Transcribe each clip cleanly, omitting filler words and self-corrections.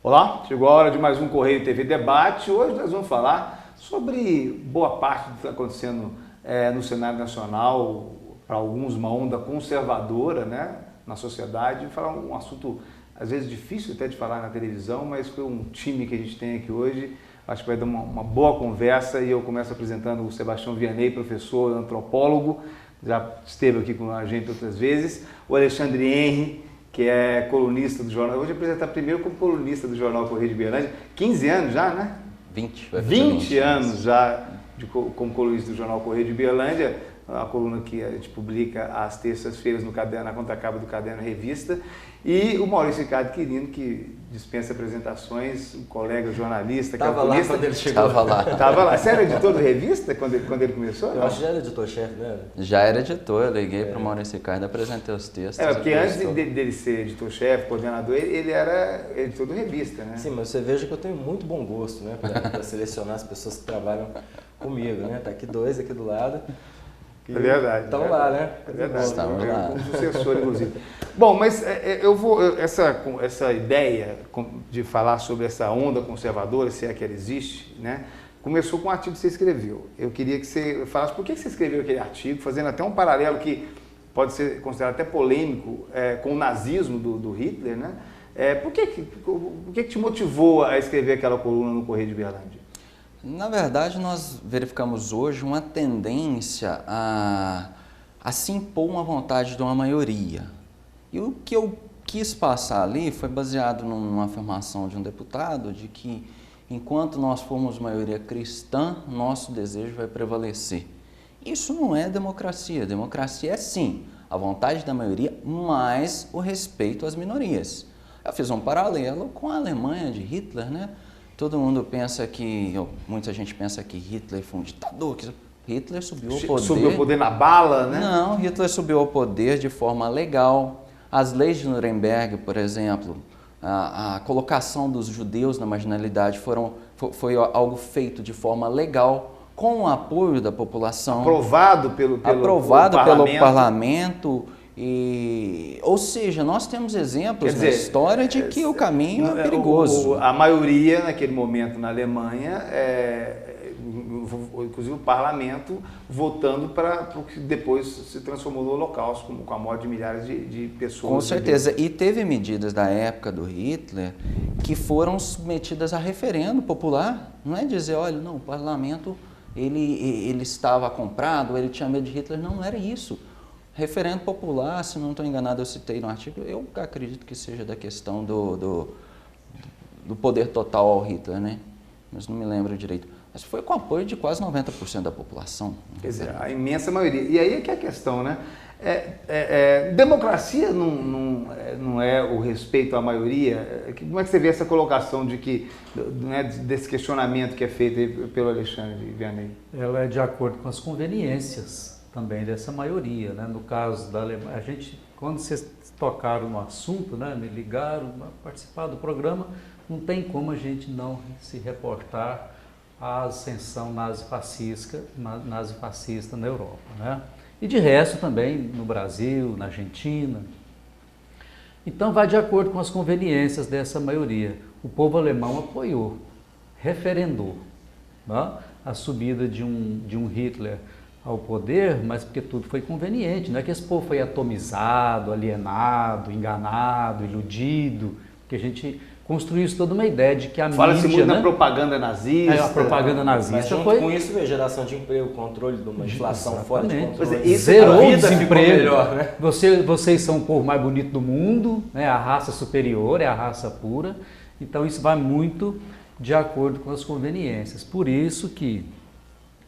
Olá, chegou a hora de mais um Correio TV Debate. Hoje nós vamos falar sobre boa parte do que está acontecendo no cenário nacional, para alguns uma onda conservadora, né, na sociedade. Falar um assunto às vezes difícil até de falar na televisão, mas foi um time que a gente tem aqui hoje. Acho que vai dar uma boa conversa e eu começo apresentando o Sebastião Vianney, professor, antropólogo, já esteve aqui com a gente outras vezes, o Alexandre Henry, que é colunista do jornal. Eu vou te apresentar primeiro como colunista do jornal Correio de Uberlândia. 15 anos já, né? 20 anos já como colunista do jornal Correio de Uberlândia, a coluna que a gente publica às terças-feiras no caderno, na contracapa do Caderno Revista. E o Maurício Ricardo Quirino, que dispensa apresentações, um colega jornalista, Estava lá quando ele chegou. Estava lá. Você era editor da revista quando ele começou? Eu acho que já era editor-chefe, né? Já era editor, eu liguei para o Maurício Ricardo, apresentei os textos. Porque antes dele ser editor-chefe, coordenador, ele era editor da revista, né? Sim, mas você veja que eu tenho muito bom gosto, né? Para selecionar as pessoas que trabalham comigo, né? Tá aqui dois aqui do lado. É verdade. Estão lá, né? É verdade. Estão lá. Como sucessor, inclusive. Bom, mas essa ideia de falar sobre essa onda conservadora, se é que ela existe, né, começou com um artigo que você escreveu. Eu queria que você falasse por que você escreveu aquele artigo, fazendo até um paralelo que pode ser considerado até polêmico com o nazismo do Hitler, né? Por que te motivou a escrever aquela coluna no Correio de Uberlândia? Na verdade, nós verificamos hoje uma tendência a se impor uma vontade de uma maioria. E o que eu quis passar ali foi baseado numa afirmação de um deputado de que, enquanto nós formos maioria cristã, nosso desejo vai prevalecer. Isso não é democracia. Democracia é, sim, a vontade da maioria, mas o respeito às minorias. Eu fiz um paralelo com a Alemanha de Hitler, né? Todo mundo pensa que, muita gente pensa que Hitler foi um ditador, que Hitler subiu ao poder. Subiu ao poder na bala, né? Não, Hitler subiu ao poder de forma legal. As leis de Nuremberg, por exemplo, a colocação dos judeus na marginalidade foi algo feito de forma legal, com o apoio da população. Aprovado pelo parlamento. Ou seja, nós temos exemplos na história de que o caminho é perigoso. A maioria, naquele momento na Alemanha, inclusive o parlamento, votando para o que depois se transformou no Holocausto, com a morte de milhares de pessoas. Com certeza. E teve medidas da época do Hitler que foram submetidas a referendo popular. Não é dizer, olha, não, o parlamento ele estava comprado, ele tinha medo de Hitler. Não era isso. Referendo popular, se não estou enganado, eu citei no artigo, eu acredito que seja da questão do poder total ao Hitler, né? Mas não me lembro direito. Mas foi com apoio de quase 90% da população. Quer dizer, a imensa maioria. E aí é que é a questão, né? Democracia não é o respeito à maioria? Como é que você vê essa colocação de que, né, desse questionamento que é feito pelo Alexandre Vianney? Ela é de acordo com as conveniências também dessa maioria, né? No caso da Alemanha, quando vocês tocaram no assunto, né, me ligaram para participar do programa, não tem como a gente não se reportar à ascensão nazifascista na Europa, né? E de resto também no Brasil, na Argentina. Então vai de acordo com as conveniências dessa maioria. O povo alemão apoiou, referendou, né, a subida de um Hitler ao poder, mas porque tudo foi conveniente, não é que esse povo foi atomizado, alienado, enganado, iludido, que a gente construiu isso toda uma ideia de que a mídia... Fala-se muito na propaganda nazista. A propaganda nazista mas junto foi... com isso veio geração de emprego, controle de uma inflação fora de controle. Isso, zerou o desemprego, melhor, né? Vocês são o povo mais bonito do mundo, né? A raça superior, é a raça pura, então isso vai muito de acordo com as conveniências. Por isso que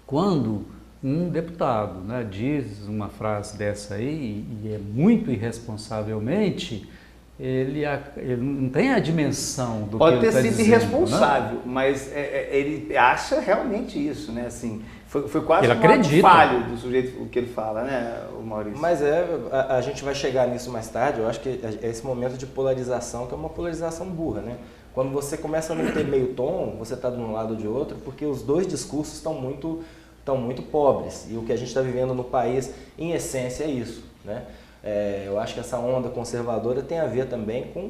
quando um deputado, né, diz uma frase dessa aí, e é muito irresponsavelmente, ele não tem a dimensão do Pode que ele está ter dizendo. sido irresponsável, Né? mas ele acha realmente isso, né? Assim, foi quase ele um ato acredita. falho do sujeito o que ele fala, né, o Maurício? Mas a gente vai chegar nisso mais tarde. Eu acho que é esse momento de polarização, que é uma polarização burra, né? Quando você começa a não ter meio tom, você está de um lado ou de outro, porque os dois discursos estão muito pobres. E o que a gente está vivendo no país, em essência, é isso, né? Eu acho que essa onda conservadora tem a ver também com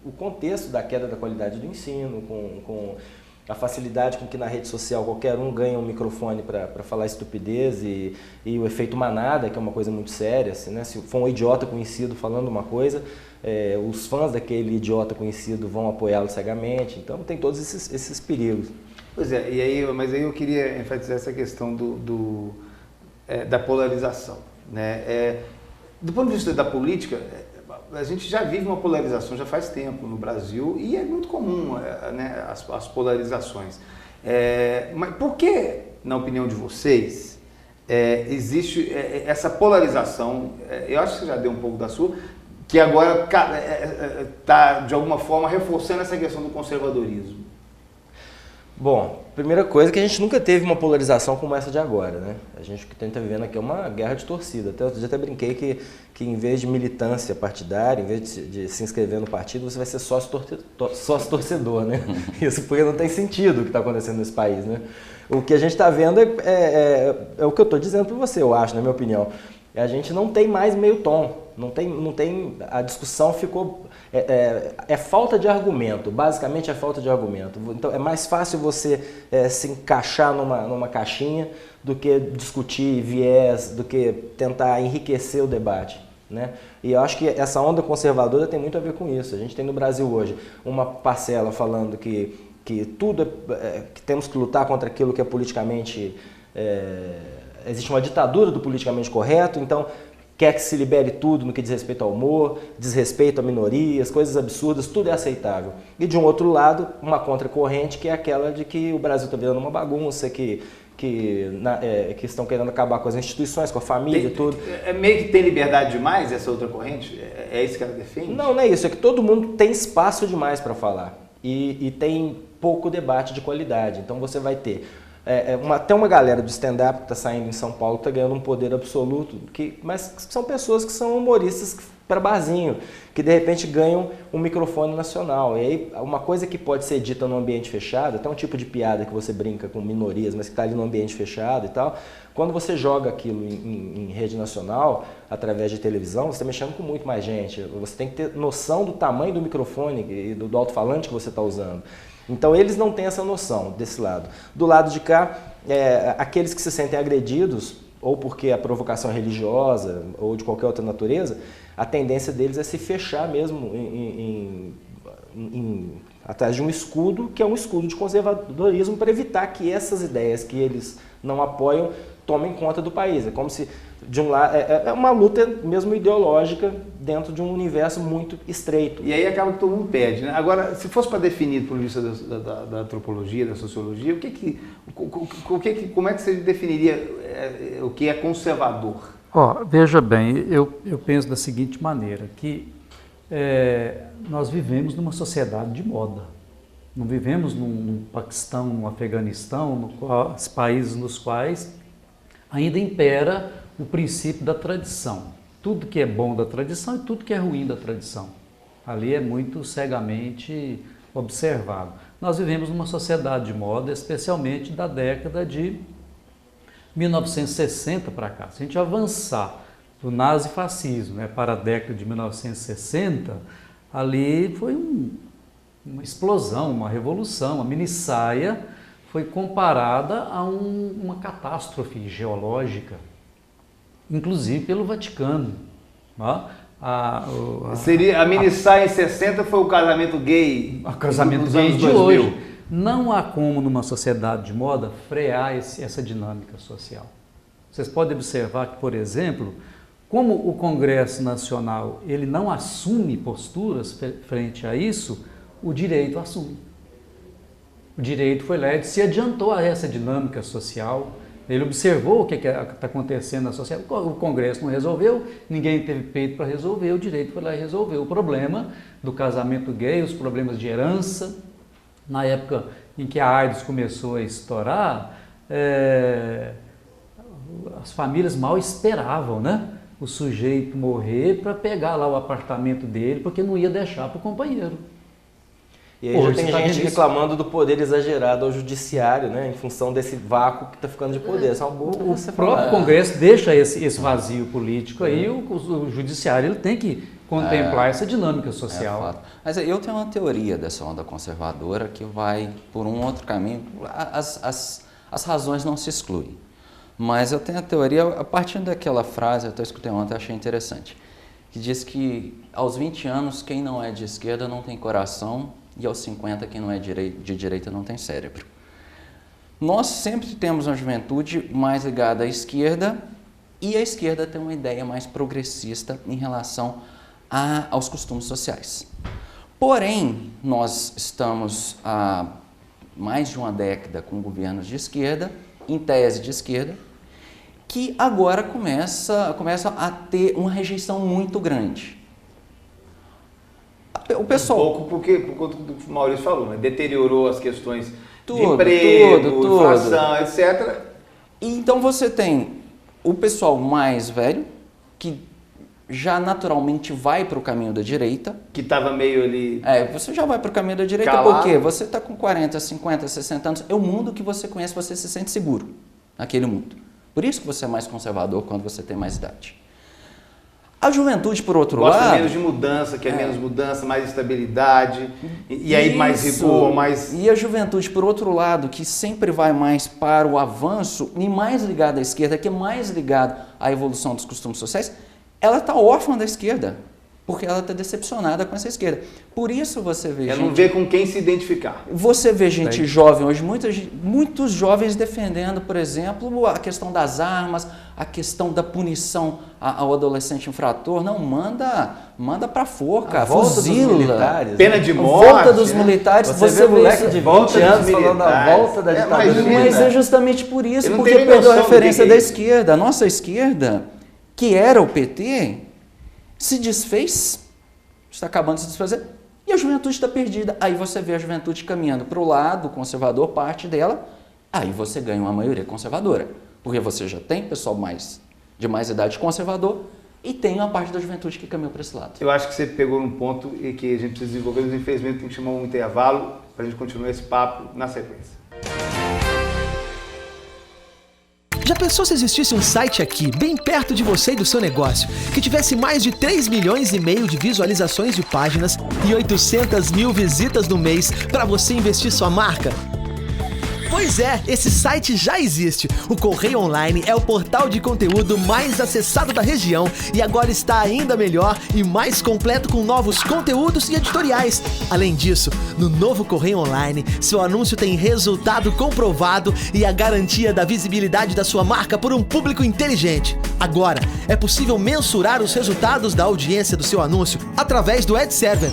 o contexto da queda da qualidade do ensino, com a facilidade com que na rede social qualquer um ganha um microfone para falar estupidez e o efeito manada, que é uma coisa muito séria. Assim, né? Se for um idiota conhecido falando uma coisa, os fãs daquele idiota conhecido vão apoiá-lo cegamente. Então tem todos esses perigos. Pois é, mas aí eu queria enfatizar essa questão da polarização. Né? Do ponto de vista da política, a gente já vive uma polarização já faz tempo no Brasil e é muito comum, né, as polarizações. Mas por que, na opinião de vocês, existe essa polarização? Eu acho que você já deu um pouco da sua, que agora está, de alguma forma, reforçando essa questão do conservadorismo. Bom, primeira coisa é que a gente nunca teve uma polarização como essa de agora, né? A gente que está vivendo aqui é uma guerra de torcida. Eu já até brinquei que em vez de militância partidária, em vez de se inscrever no partido, você vai ser sócio torcedor, né? Isso porque não tem sentido o que está acontecendo nesse país, né? O que a gente está vendo é o que eu estou dizendo para você, eu acho, na minha opinião. A gente não tem mais meio tom, não tem, a discussão ficou, falta de argumento, basicamente é falta de argumento. Então é mais fácil você se encaixar numa caixinha do que discutir viés, do que tentar enriquecer o debate. Né? E eu acho que essa onda conservadora tem muito a ver com isso. A gente tem no Brasil hoje uma parcela falando que tudo que temos que lutar contra aquilo que é politicamente... existe uma ditadura do politicamente correto, então quer que se libere tudo no que diz respeito ao humor, desrespeito a minorias, coisas absurdas, tudo é aceitável. E de um outro lado, uma contracorrente que é aquela de que o Brasil está virando uma bagunça, que estão querendo acabar com as instituições, com a família, tudo. Meio que tem liberdade demais essa outra corrente? É isso que ela defende? Não é isso, é que todo mundo tem espaço demais para falar e tem pouco debate de qualidade. Então você vai ter... Tem uma galera do stand-up que está saindo em São Paulo, que está ganhando um poder absoluto, mas são pessoas que são humoristas para barzinho, que de repente ganham um microfone nacional. E aí, uma coisa que pode ser dita num ambiente fechado, até um tipo de piada que você brinca com minorias, mas que está ali no ambiente fechado e tal, quando você joga aquilo em rede nacional, através de televisão, você está mexendo com muito mais gente. Você tem que ter noção do tamanho do microfone e do alto-falante que você está usando. Então eles não têm essa noção desse lado. Do lado de cá, aqueles que se sentem agredidos, ou porque a provocação é religiosa, ou de qualquer outra natureza, a tendência deles é se fechar mesmo atrás de um escudo, que é um escudo de conservadorismo, para evitar que essas ideias que eles não apoiam tomem conta do país. É como se, de um lado, é uma luta mesmo ideológica dentro de um universo muito estreito. E aí acaba que todo mundo perde, né? Agora, se fosse para definir do ponto de vista da antropologia, da sociologia, como é que você definiria o que é conservador? Veja bem, eu penso da seguinte maneira, que nós vivemos numa sociedade de moda. Não vivemos num Paquistão, num Afeganistão, países nos quais ainda impera o princípio da tradição. Tudo que é bom da tradição e tudo que é ruim da tradição. Ali é muito cegamente observado. Nós vivemos numa sociedade de moda, especialmente da década de 1960 para cá. Se a gente avançar do nazifascismo, né, para a década de 1960, ali foi uma explosão, uma revolução. A minissaia foi comparada a uma catástrofe geológica, inclusive pelo Vaticano. A minissaia em 60 foi o casamento gay. O casamento gay de hoje. Não há como, numa sociedade de moda, frear essa dinâmica social. Vocês podem observar que, por exemplo, como o Congresso Nacional ele não assume posturas frente a isso, o direito assume. O direito foi lá e se adiantou a essa dinâmica social. Ele observou o que está acontecendo na sociedade. O Congresso não resolveu, ninguém teve peito para resolver, o direito foi lá e resolveu o problema do casamento gay, os problemas de herança. Na época em que a AIDS começou a estourar, as famílias mal esperavam, né, o sujeito morrer para pegar lá o apartamento dele, porque não ia deixar para o companheiro. E aí já tem gente reclamando do poder exagerado ao judiciário, né, em função desse vácuo que está ficando de poder. Essa é uma boa o próprio Congresso deixa esse vazio político aí, o judiciário ele tem que contemplar essa dinâmica social. Fato. Mas eu tenho uma teoria dessa onda conservadora que vai por um outro caminho. As razões não se excluem. Mas eu tenho a teoria, a partir daquela frase, eu até escutei ontem, achei interessante, que diz que aos 20 anos, quem não é de esquerda não tem coração, e aos 50, quem não é de direita não tem cérebro. Nós sempre temos uma juventude mais ligada à esquerda, e a esquerda tem uma ideia mais progressista em relação aos costumes sociais. Porém, nós estamos há mais de uma década com governos de esquerda, em tese de esquerda, que agora começa a ter uma rejeição muito grande. O pessoal... Um pouco por conta do que o Maurício falou, né? Deteriorou as questões de tudo, emprego, inflação, etc. E então você tem o pessoal mais velho, que já naturalmente vai para o caminho da direita. Que estava meio ali... Você já vai para o caminho da direita calado. Porque você está com 40, 50, 60 anos. É o mundo que você conhece, você se sente seguro naquele mundo. Por isso que você é mais conservador quando você tem mais idade. A juventude, por outro lado... Gosta menos de mudança, quer menos mudança, mais estabilidade, e aí mais rigor, mais... E a juventude, por outro lado, que sempre vai mais para o avanço e mais ligada à esquerda, que é mais ligada à evolução dos costumes sociais, ela está órfã da esquerda, porque ela está decepcionada com essa esquerda. Por isso você vê ela não vê com quem se identificar. Você vê gente jovem hoje, muitos jovens defendendo, por exemplo, a questão das armas, a questão da punição ao adolescente infrator. Não, manda pra forca, fuzila. Pena de morte. Volta dos militares. Você vê moleque de 20 anos falando da volta da ditadura. Mas é justamente por isso, porque perdeu a referência da esquerda. A nossa esquerda, que era o PT, se desfez, está acabando de se desfazer, e a juventude está perdida. Aí você vê a juventude caminhando para o lado conservador, parte dela, aí você ganha uma maioria conservadora, porque você já tem pessoal de mais idade conservador e tem uma parte da juventude que caminhou para esse lado. Eu acho que você pegou num ponto e que a gente precisa desenvolver, mas infelizmente tem que chamar um intervalo para a gente continuar esse papo na sequência. Já pensou se existisse um site aqui, bem perto de você e do seu negócio, que tivesse mais de 3,5 milhões de visualizações de páginas e 800 mil visitas no mês para você investir sua marca? Pois é, esse site já existe. O Correio Online é o portal de conteúdo mais acessado da região e agora está ainda melhor e mais completo com novos conteúdos e editoriais. Além disso, no novo Correio Online, seu anúncio tem resultado comprovado e a garantia da visibilidade da sua marca por um público inteligente. Agora, é possível mensurar os resultados da audiência do seu anúncio através do Ad Server.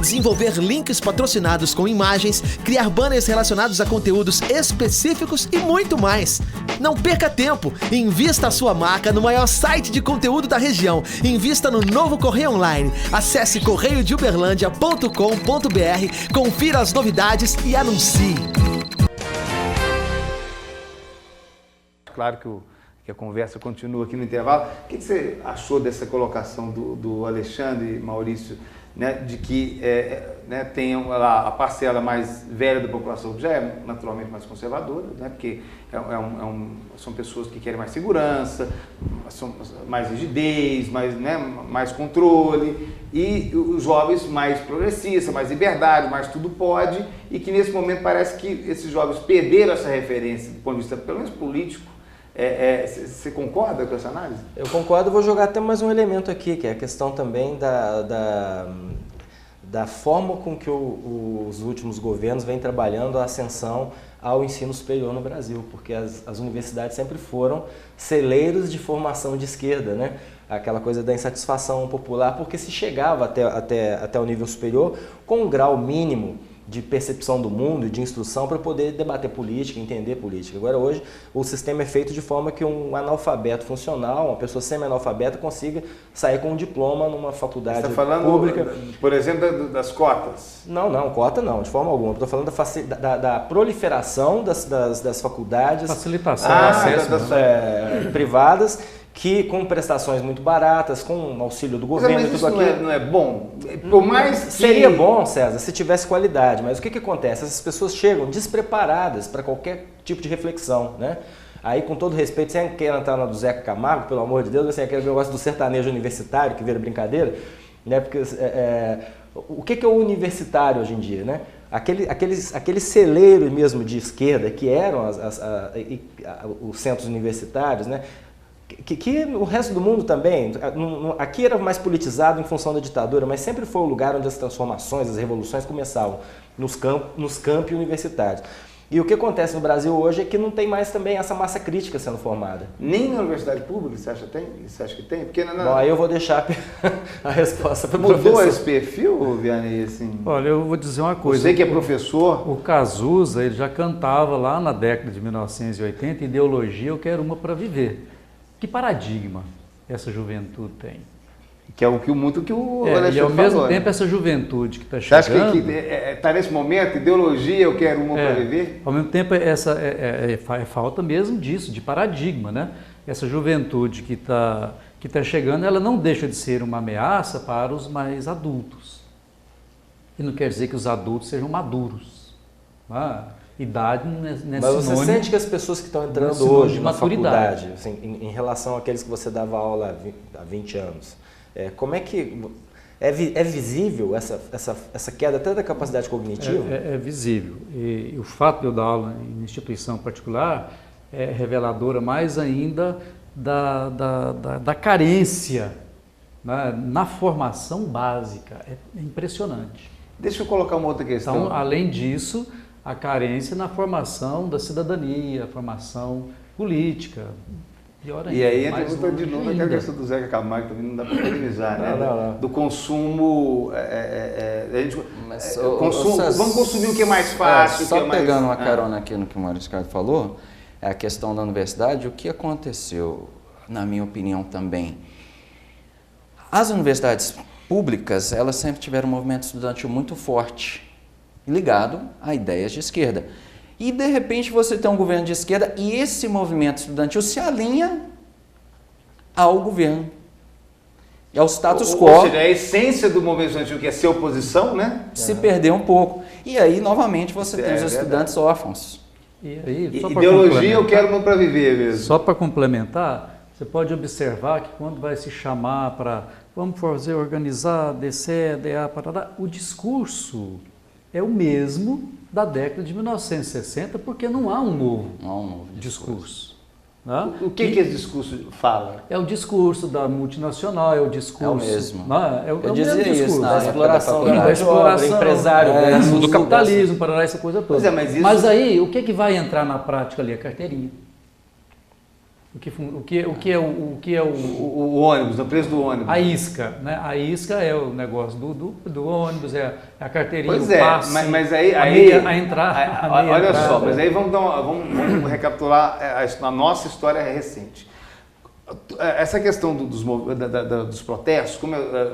Desenvolver links patrocinados com imagens, criar banners relacionados a conteúdos específicos e muito mais. Não perca tempo, invista a sua marca no maior site de conteúdo da região. Invista no novo Correio Online. Acesse correiodeuberlândia.com.br, confira as novidades e anuncie. Claro que a conversa continua aqui no intervalo. O que você achou dessa colocação do Alexandre e Maurício, né, de que tem a parcela mais velha da população, que já é naturalmente mais conservadora, né, porque são pessoas que querem mais segurança, mais rigidez, mais controle, e os jovens mais progressistas, mais liberdade, mais tudo pode, e que nesse momento parece que esses jovens perderam essa referência do ponto de vista, pelo menos político. Você concorda com essa análise? Eu concordo, vou jogar até mais um elemento aqui, que é a questão também da forma com que os últimos governos vêm trabalhando a ascensão ao ensino superior no Brasil, porque as universidades sempre foram celeiros de formação de esquerda, né? Aquela coisa da insatisfação popular, porque se chegava até o nível superior com um grau mínimo de percepção do mundo e de instrução para poder debater política, entender política. Agora, hoje, o sistema é feito de forma que um analfabeto funcional, uma pessoa semi-analfabeta, consiga sair com um diploma numa faculdade pública. Você está falando, por exemplo, das cotas? Não, cota não, de forma alguma. Estou falando da proliferação das faculdades facilitação privadas, que com prestações muito baratas, com auxílio do governo, mas tudo isso aquilo. não é bom? Por mais que... Seria bom, César, se tivesse qualidade, mas o que acontece? Essas pessoas chegam despreparadas para qualquer tipo de reflexão, né? Aí, com todo respeito, você quer entrar na do Zeca Camargo, pelo amor de Deus, você quer o negócio do sertanejo universitário, que vira brincadeira, né? Porque o que é o universitário hoje em dia, né? Aqueles celeiros mesmo de esquerda que eram os centros universitários, né? Que o resto do mundo também, aqui era mais politizado em função da ditadura, mas sempre foi o lugar onde as transformações, as revoluções começavam, nos campi universitários. E o que acontece no Brasil hoje é que não tem mais também essa massa crítica sendo formada. Nem na universidade pública, você acha que tem? Porque Bom, aí eu vou deixar a resposta para o professor. Mudou esse perfil, Vianney? Assim? Olha, eu vou dizer uma coisa. Você que é professor... O Cazuza, ele já cantava lá na década de 1980, ideologia, eu quero uma para viver. Que paradigma essa juventude tem? Que é o que o Alexandre e ao mesmo falou, tempo, né? essa juventude que está chegando... Você acha que está nesse momento, ideologia, eu quero uma para viver? Ao mesmo tempo, falta mesmo disso, de paradigma, né? Essa juventude que tá chegando, ela não deixa de ser uma ameaça para os mais adultos. E não quer dizer que os adultos sejam maduros. Idade não é sinônimo. Mas você sente que as pessoas que estão entrando hoje na faculdade, assim, em relação àqueles que você dava aula há 20 anos, como é que é visível essa queda até da capacidade cognitiva? É visível. E o fato de eu dar aula em instituição particular é reveladora mais ainda da carência, né, na formação básica. É impressionante. Deixa eu colocar uma outra questão. Então, além disso, a carência na formação da cidadania, formação política. Pior ainda, e aí entra de novo aquela questão do Zeca Camargo, também não dá para polemizar, né? Não. Do consumo, vamos consumir o que é mais fácil. Só o que é mais, pegando uma carona aqui no que o Maurício Ricardo falou, é a questão da universidade, o que aconteceu, na minha opinião também. As universidades públicas, elas sempre tiveram um movimento estudantil muito forte, ligado a ideias de esquerda. E, de repente, você tem um governo de esquerda e esse movimento estudantil se alinha ao governo, e ao status quo. Ou seja, a essência do movimento estudantil, que é ser oposição, né? Se perdeu um pouco. E aí, novamente, você tem os estudantes órfãos. E aí, ideologia, eu quero uma para viver mesmo. Só para complementar, você pode observar que quando vai se chamar para, vamos fazer, organizar, DCE, DA, parará, o discurso é o mesmo da década de 1960, porque não há um novo discurso. Né? O que esse discurso fala? É o discurso da multinacional, é o discurso... É o mesmo. Né? É o Eu dizia mesmo discurso. isso Da exploração da exploração, empresário, do capitalismo, para essa coisa toda. Mas aí, o que vai entrar na prática ali? A carteirinha. O que é o ônibus, o preço do ônibus? A isca, né? A isca é o negócio do ônibus, é a carteirinha, pois o passe, mas aí a entrada. Olha entrada. Só, mas aí vamos recapitular a nossa história recente. Essa questão dos protestos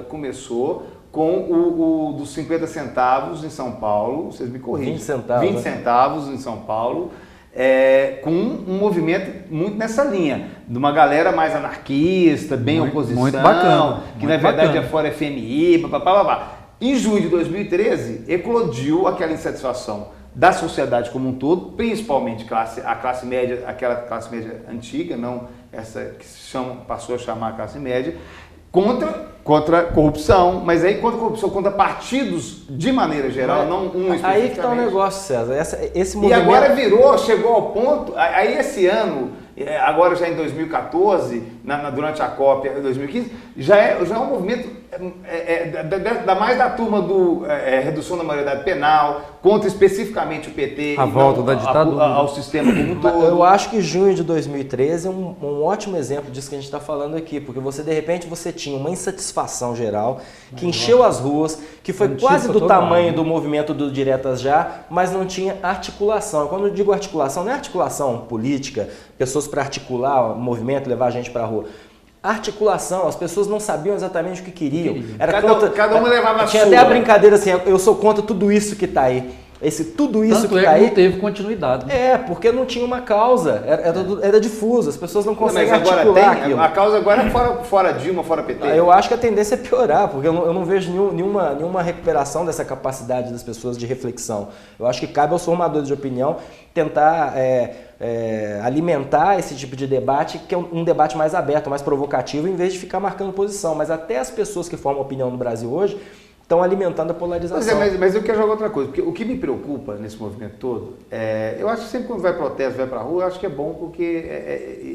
começou com o dos 50 centavos em São Paulo, vocês me corrigem. 20 centavos. 20 centavos em São Paulo. Com um movimento muito nessa linha, de uma galera mais anarquista, bem oposição, muito bacana, que na verdade é fora FMI, blá. Em junho de 2013, eclodiu aquela insatisfação da sociedade como um todo, principalmente a classe média, aquela classe média antiga, não essa que passou a chamar a classe média, contra corrupção, mas aí contra corrupção, contra partidos de maneira geral, não um especificamente. Aí que está o negócio, César. Esse movimento... E agora chegou ao ponto, aí esse ano, agora já em 2014, durante a COP 2015, já é um movimento mais da turma do redução da maioridade penal, contra especificamente o PT, a volta da ditadura, ao sistema como um todo. Eu acho que junho de 2013 é um ótimo exemplo disso que a gente está falando aqui, porque de repente você tinha uma insatisfação geral que encheu as ruas, que foi quase do tamanho do movimento do Diretas Já, mas não tinha articulação. Quando eu digo articulação, não é articulação política, pessoas para articular o movimento, levar a gente para a rua. Articulação, as pessoas não sabiam exatamente o que queriam. Cada um levava a sua. Tinha até a brincadeira assim, eu sou contra tudo isso que está aí. tudo isso Tanto que é tá que aí... não teve continuidade. Né? Porque não tinha uma causa, era difuso, as pessoas não conseguem Mas agora articular aquilo. a causa agora é fora Dilma, fora PT. Eu acho que a tendência é piorar, porque eu não vejo nenhuma recuperação dessa capacidade das pessoas de reflexão. Eu acho que cabe aos formadores de opinião tentar alimentar esse tipo de debate, que é um debate mais aberto, mais provocativo, em vez de ficar marcando posição. Mas até as pessoas que formam opinião no Brasil hoje estão alimentando a polarização. Mas eu quero jogar outra coisa, porque o que me preocupa nesse movimento todo, eu acho que sempre quando vai protesto, vai para a rua, eu acho que é bom porque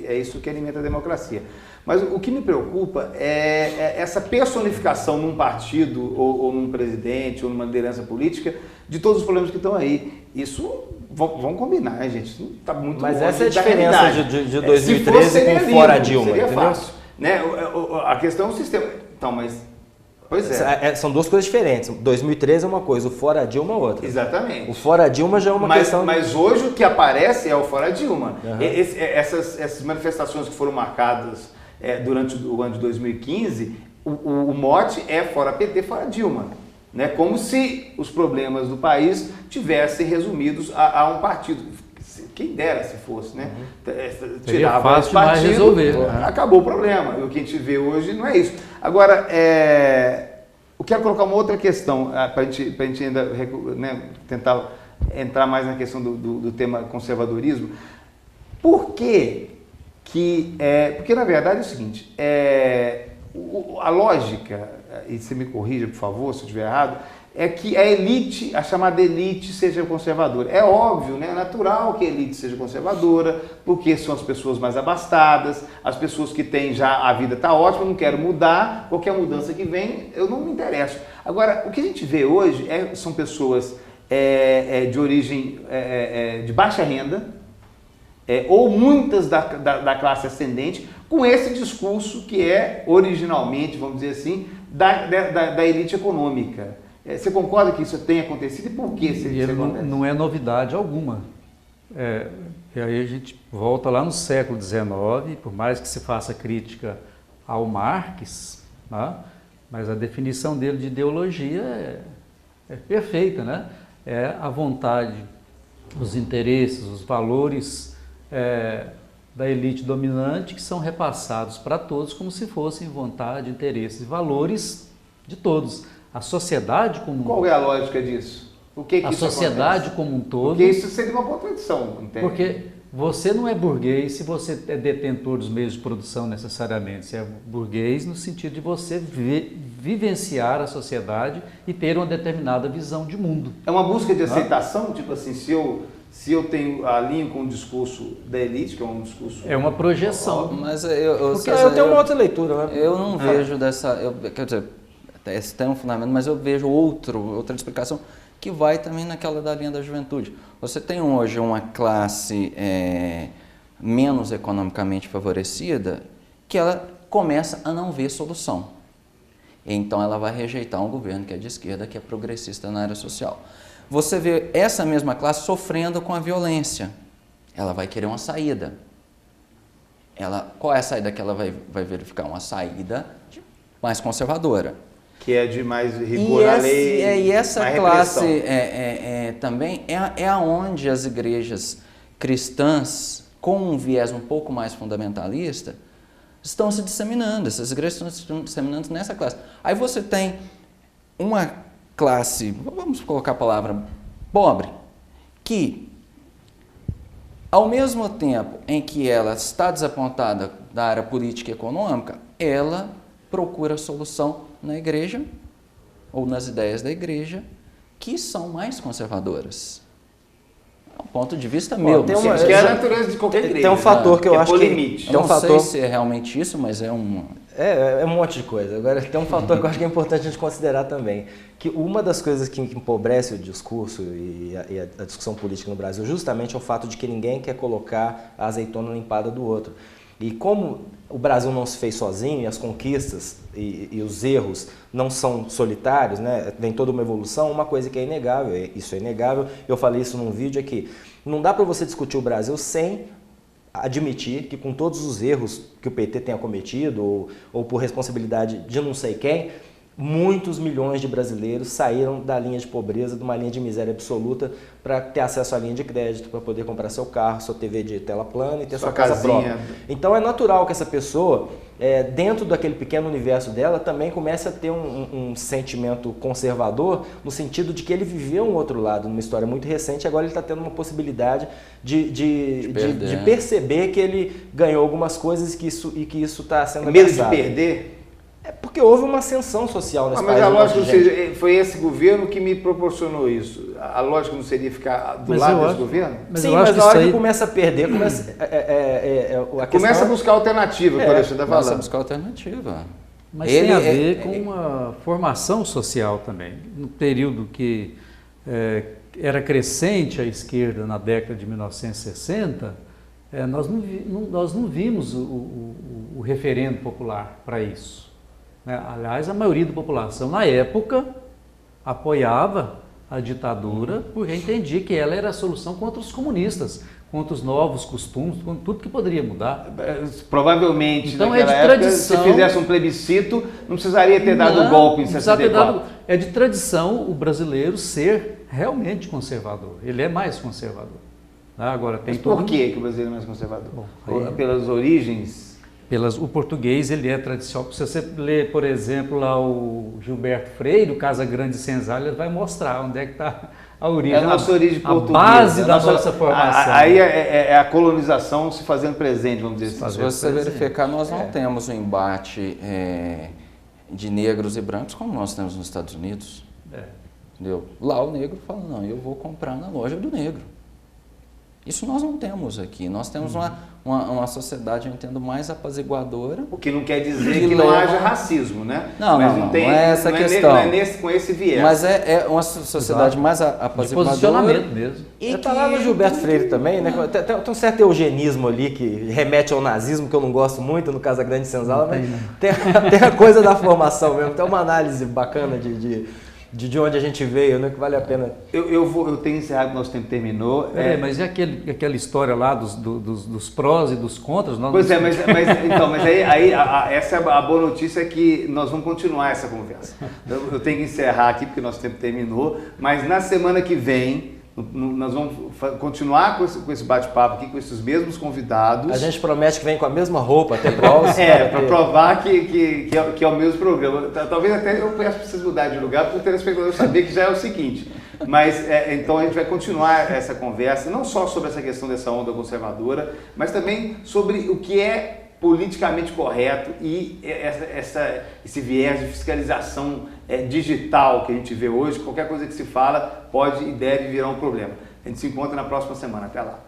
é isso que alimenta a democracia. Mas o que me preocupa é essa personificação num partido, ou num presidente, ou numa liderança política, de todos os problemas que estão aí. Isso, vamos combinar, gente, isso não está muito longe. Mas essa é a diferença de 2013 com fora Dilma, seria entendeu? fácil, né? A questão é o sistema. Então, mas... Pois é. São duas coisas diferentes. 2013 é uma coisa, o fora Dilma é outra. Exatamente. O fora Dilma já é uma questão... Mas hoje o que aparece é o fora Dilma. Uhum. Essas manifestações que foram marcadas durante o ano de 2015, o mote é fora PT, fora Dilma. Né? Como se os problemas do país tivessem resumidos a um partido. Quem dera se fosse, né? Tirava esse partido, resolver. Acabou o problema. E o que a gente vê hoje não é isso. Agora, eu quero colocar uma outra questão para a gente ainda, né, tentar entrar mais na questão do tema conservadorismo. Porque na verdade é o seguinte, a lógica, e você me corrija por favor se eu estiver errado, é que a elite, a chamada elite, seja conservadora. É óbvio, né? É natural que a elite seja conservadora, porque são as pessoas mais abastadas, as pessoas que têm já a vida está ótima, não quero mudar, qualquer mudança que vem, eu não me interesso. Agora, o que a gente vê hoje são pessoas de origem de baixa renda, ou muitas da classe ascendente, com esse discurso que é originalmente, vamos dizer assim, da elite econômica. Você concorda que isso tenha acontecido e por que isso acontece? Não é novidade alguma. E aí a gente volta lá no século XIX, por mais que se faça crítica ao Marx, né? Mas a definição dele de ideologia é perfeita, né? É a vontade, os interesses, os valores da elite dominante que são repassados para todos como se fossem vontade, interesses e valores de todos. A sociedade como um todo. Qual é a lógica disso? Por que a isso sociedade acontece? como um todo. Porque isso seria uma contradição, entende? Porque você não é burguês se você é detentor dos meios de produção necessariamente. Você é burguês no sentido de você vivenciar a sociedade e ter uma determinada visão de mundo. É uma busca de aceitação? Tipo assim, se eu tenho alinho com o discurso da elite, que é um discurso... É uma projeção. Mas eu tenho uma outra leitura, né? Eu não vejo dessa... quer dizer, esse tem um fundamento, mas eu vejo outra explicação que vai também naquela da linha da juventude. Você tem hoje uma classe menos economicamente favorecida que ela começa a não ver solução. Então ela vai rejeitar um governo que é de esquerda, que é progressista na área social. Você vê essa mesma classe sofrendo com a violência. Ela vai querer uma saída. Qual é a saída que ela vai verificar? Uma saída mais conservadora. Que é de mais rigor à lei. E essa classe também é aonde as igrejas cristãs, com um viés um pouco mais fundamentalista, estão se disseminando. Essas igrejas estão se disseminando nessa classe. Aí você tem uma classe, vamos colocar a palavra pobre, que ao mesmo tempo em que ela está desapontada da área política e econômica, ela procura solução na igreja ou nas ideias da igreja que são mais conservadoras. É um ponto de vista meu. Que é a natureza de qualquer igreja. Tem um fator que eu acho que... limite. Eu não sei se é realmente isso, mas é um... É um monte de coisa. Agora, tem um fator que eu acho que é importante a gente considerar também, que uma das coisas que empobrece o discurso e a discussão política no Brasil justamente é o fato de que ninguém quer colocar a azeitona na empada do outro. E como o Brasil não se fez sozinho, e as conquistas e os erros não são solitários, né? Vem toda uma evolução, uma coisa que é inegável, isso é inegável, eu falei isso num vídeo aqui, não dá para você discutir o Brasil sem admitir que com todos os erros que o PT tenha cometido, ou por responsabilidade de não sei quem, muitos milhões de brasileiros saíram da linha de pobreza, de uma linha de miséria absoluta, para ter acesso à linha de crédito, para poder comprar seu carro, sua TV de tela plana e ter sua casa própria. Então é natural que essa pessoa, dentro daquele pequeno universo dela, também comece a ter um sentimento conservador, no sentido de que ele viveu um outro lado, numa história muito recente, e agora ele está tendo uma possibilidade de perceber que ele ganhou algumas coisas e que isso está sendo ameaçado. Medo de perder? É porque houve uma ascensão social nesse país. Mas a lógica não seja, foi esse governo que me proporcionou isso. A lógica não seria ficar do lado desse governo? Sim, mas na hora que começa a perder, começa a buscar alternativa, que o Alexandre está falando. Começa a buscar alternativa. Mas tem a ver com uma formação social também. No período que era crescente a esquerda na década de 1960, nós não vimos o referendo popular para isso. Aliás, a maioria da população, na época, apoiava a ditadura porque entendia que ela era a solução contra os comunistas, contra os novos costumes, contra tudo que poderia mudar. Provavelmente, então, naquela época, se fizesse um plebiscito, não precisaria ter dado o golpe em 64. É de tradição o brasileiro ser realmente conservador. Ele é mais conservador. Agora, tem por que o brasileiro é mais conservador? Pelas origens? O português, ele é tradicional. Se você ler, por exemplo, lá o Gilberto Freire, o Casa Grande Senzala, ele vai mostrar onde é que está a origem. É a nossa origem portuguesa. A base da nossa formação. Aí é a colonização se fazendo presente, vamos dizer assim. Se você verificar, nós não temos um embate de negros e brancos como nós temos nos Estados Unidos. Entendeu? Lá o negro fala, não, eu vou comprar na loja do negro. Isso nós não temos aqui. Nós temos uma sociedade, eu entendo, mais apaziguadora. O que não quer dizer que não haja racismo, né? Não, mas não é essa a questão. Não é com esse viés. Mas é uma sociedade mais apaziguadora. De posicionamento mesmo. E está lá no Gilberto Freire também, né? Tem um certo eugenismo ali que remete ao nazismo, que eu não gosto muito, no Casa Grande Senzala, mas tem a coisa da formação mesmo. Tem uma análise bacana de onde a gente veio, né, que vale a pena. Eu tenho encerrado, nosso tempo terminou. Mas e aquela história lá dos prós e dos contras? Pois é, mas aí essa é a boa notícia, é que nós vamos continuar essa conversa. Eu tenho que encerrar aqui, porque nosso tempo terminou, mas na semana que vem, nós vamos continuar com esse bate-papo aqui, com esses mesmos convidados. A gente promete que vem com a mesma roupa até próximo. Para provar que é o mesmo programa. Talvez até eu peço para vocês mudar de lugar, para o telespectador saber que já é o seguinte. Mas então a gente vai continuar essa conversa, não só sobre essa questão dessa onda conservadora, mas também sobre o que é politicamente correto e esse viés de fiscalização digital que a gente vê hoje. Qualquer coisa que se fala pode e deve virar um problema. A gente se encontra na próxima semana. Até lá.